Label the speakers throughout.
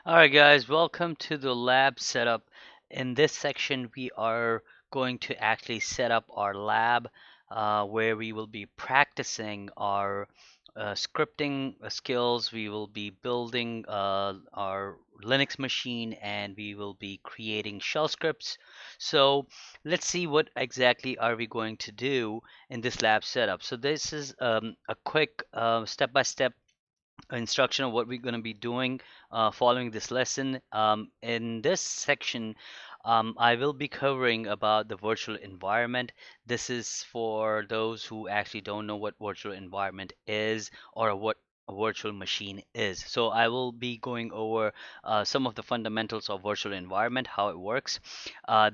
Speaker 1: All right, guys, welcome to the lab setup. In this section, we are going to actually set up our lab where we will be practicing our scripting skills. We will be building our Linux machine and we will be creating shell scripts. So let's see what exactly are we going to do in this lab setup. So this is a quick step-by-step instruction of what we're going to be doing following this lesson. In this section, I will be covering about the virtual environment. This is for those who actually don't know what virtual environment is or what a virtual machine is. So I will be going over some of the fundamentals of virtual environment, how it works.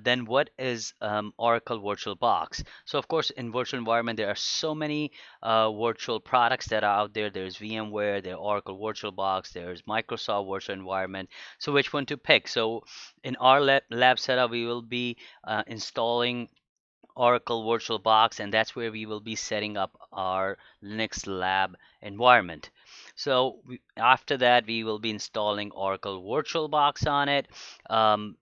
Speaker 1: Then what is Oracle VirtualBox? So of course, in virtual environment, there are so many virtual products that are out there. There's VMware, there's Oracle VirtualBox, there's Microsoft Virtual Environment. So which one to pick? So in our lab setup, we will be installing Oracle VirtualBox, and that's where we will be setting up our Linux lab environment. So after that, we will be installing Oracle VirtualBox on it.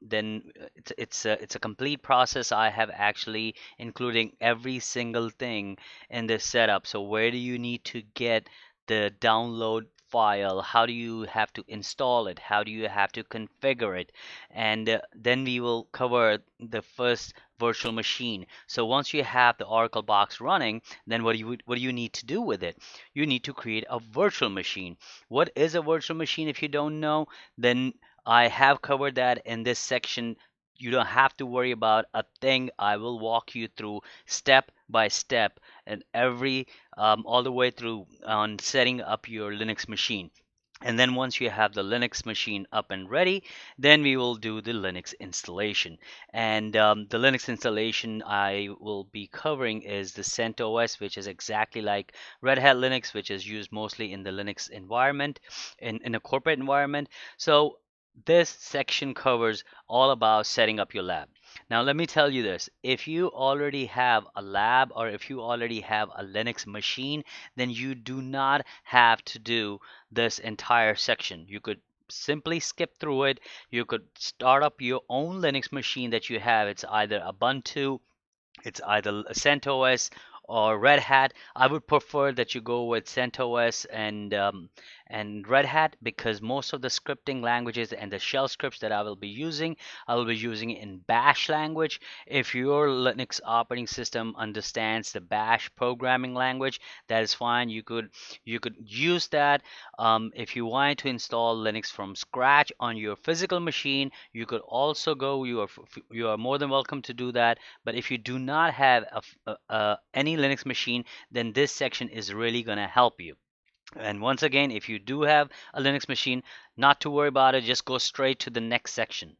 Speaker 1: Then it's a complete process. I have actually including every single thing in this setup. So where do you need to get the download file? How do you have to install it? How do you have to configure it? And then we will cover the first virtual machine. So once you have the Oracle box running, then what do you need to do with it? You need to create a virtual machine. What is a virtual machine? If you don't know, then I have covered that in this section. You don't have to worry about a thing. I will walk you through step by step and every all the way through on setting up your Linux machine. And then once you have the Linux machine up and ready, then we will do the Linux installation. And the Linux installation I will be covering is the CentOS, which is exactly like Red Hat Linux, which is used mostly in the Linux environment, in a corporate environment. So this section covers all about setting up your lab. Now, let me tell you this. If you already have a lab or if you already have a Linux machine, then you do not have to do this entire section. You could simply skip through it. You could start up your own Linux machine that you have. It's either Ubuntu, it's either CentOS or Red Hat. I would prefer that you go with CentOS and Red Hat because most of the scripting languages and the shell scripts that I will be using in Bash language. If your Linux operating system understands the Bash programming language, that is fine. You could use that. If you wanted to install Linux from scratch on your physical machine, you could also go. You are more than welcome to do that. But if you do not have any Linux machine, then this section is really going to help you. And once again, if you do have a Linux machine, not to worry about it, just go straight to the next section.